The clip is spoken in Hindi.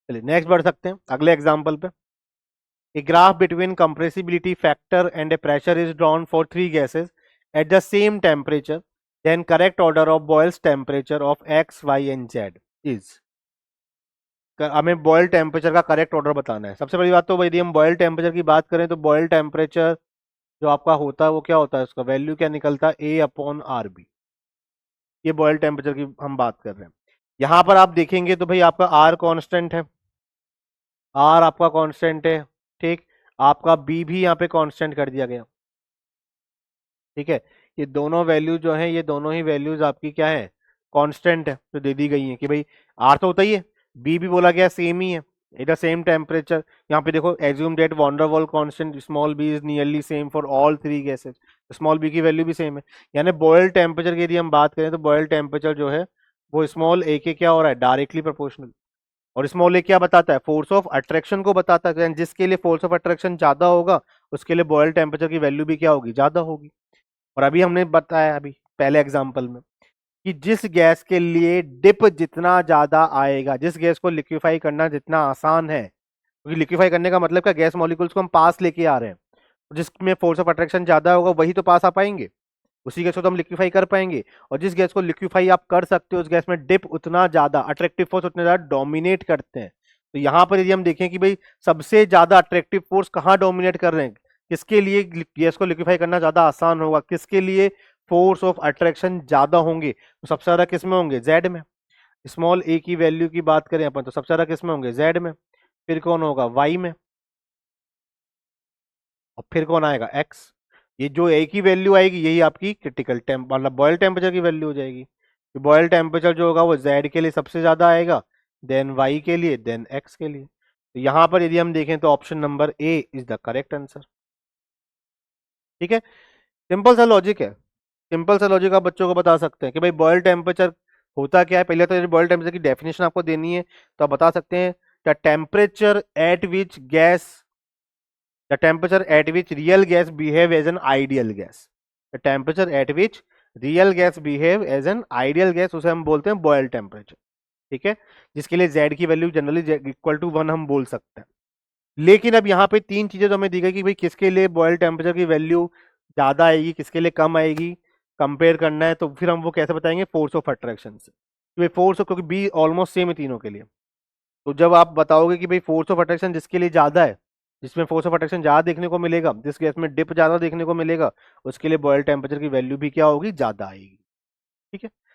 चलिए नेक्स्ट बढ़ सकते हैं अगले एग्जाम्पल पे। A graph between compressibility factor and a pressure is drawn for three gases at the same temperature. Then correct order of Boyle's temperature of X, Y and Z is। हमें बॉयल टेम्परेचर का करेक्ट ऑर्डर बताना है। सबसे बड़ी बात तो यदि हम बॉयल टेम्परेचर की बात करें तो बॉयल टेम्परेचर जो आपका होता है वो क्या होता है, उसका वैल्यू क्या निकलता है, A/RB। ये बॉयल टेम्परेचर की हम बात कर रहे हैं। यहां पर आप देखेंगे तो भाई आपका R कांस्टेंट है, R आपका कांस्टेंट है, ठीक। आपका B भी यहाँ पे कांस्टेंट कर दिया गया, ठीक है। ये दोनों वैल्यू जो है, ये दोनों ही वैल्यूज आपकी क्या है, कांस्टेंट है, तो दे दी गई है कि भाई आर तो होता ही है, बी भी बोला गया सेम ही है, एट द सेम टेम्परेचर। यहाँ पे देखो assume that van der Waals constant small b is nearly same for all three gases, small b की वैल्यू भी सेम है। यानी बॉयल टेम्परेचर की यदि हम बात करें तो बॉयल टेम्परेचर जो है वो स्मॉल ए के क्या हो रहा है, डायरेक्टली प्रोपोर्शनल। और स्मॉल ए क्या बताता है, फोर्स ऑफ अट्रैक्शन को बताता है, जिसके लिए फोर्स ऑफ अट्रैक्शन ज्यादा होगा उसके लिए बॉयल टेम्परेचर की वैल्यू भी क्या होगी, ज्यादा होगी। और अभी हमने बताया अभी पहले एग्जांपल में कि जिस गैस के लिए डिप जितना ज्यादा आएगा, जिस गैस को लिक्विफाई करना जितना आसान है, क्योंकि लिक्विफाई करने का मतलब क्या, गैस मॉलिक्यूल्स को हम पास लेके आ रहे हैं, तो जिसमें फोर्स ऑफ अट्रैक्शन ज्यादा होगा वही तो पास आ पाएंगे, उसी गैस को तो हम लिक्विफाई कर पाएंगे। और जिस गैस को लिक्विफाई आप कर सकते हो उस गैस में डिप उतना ज्यादा, अट्रैक्टिव फोर्स उतने ज्यादा डोमिनेट करते हैं। तो यहां पर यदि हम देखें कि भाई सबसे ज्यादा अट्रैक्टिव फोर्स कहां डोमिनेट कर रहे हैं, किसके लिए गैस को लिक्विफाई करना ज्यादा आसान होगा, किसके लिए फोर्स ऑफ अट्रैक्शन ज्यादा होंगे, तो सबसे ज्यादा किस में होंगे, जेड में। स्मॉल ए की वैल्यू की बात करें अपन तो सबसे ज्यादा किस में होंगे, जेड में। फिर कौन होगा, वाई में। और फिर कौन आएगा, एक्स। ये जो ए की वैल्यू आएगी यही आपकी क्रिटिकल टेम्प मतलब बॉयल टेम्परेचर की वैल्यू हो जाएगी। बॉयल टेम्परेचर जो होगा वो जेड के लिए सबसे ज्यादा आएगा, देन वाई के लिए, देन एक्स के लिए। तो यहां पर यदि हम देखें तो option number A is the correct answer. ठीक है, सिंपल सा लॉजिक है, सिंपल सा लॉजिक आप बच्चों को बता सकते हैं कि भाई बॉयल टेम्परेचर होता क्या है। पहले तो बॉयल टेम्परेचर की डेफिनेशन आपको देनी है, तो आप बता सकते हैं the temperature at which gas, the temperature at which real gas behave as an ideal gas, the temperature at which real gas behave as an ideal gas, उसे हम बोलते हैं बॉयल टेम्परेचर। ठीक है, जिसके लिए z की वैल्यू जनरली इक्वल टू 1 हम बोल सकते हैं। लेकिन अब यहाँ पे तीन चीजें तो हमें दी गई कि भाई किसके लिए बॉयल टेम्परेचर की वैल्यू ज्यादा आएगी, किसके लिए कम आएगी, कंपेयर करना है। तो फिर हम वो कैसे बताएंगे, फोर्स ऑफ अट्रैक्शन से। तो फोर्स, क्योंकि बी ऑलमोस्ट सेम है तीनों के लिए, तो जब आप बताओगे कि भाई फोर्स ऑफ अट्रैक्शन जिसके लिए ज्यादा है, जिसमें फोर्स ऑफ अट्रैक्शन ज्यादा देखने को मिलेगा, जिस गैस में डिप ज्यादा देखने को मिलेगा, उसके लिए बॉयल टेम्परेचर की वैल्यू भी क्या होगी, ज्यादा आएगी। ठीक है।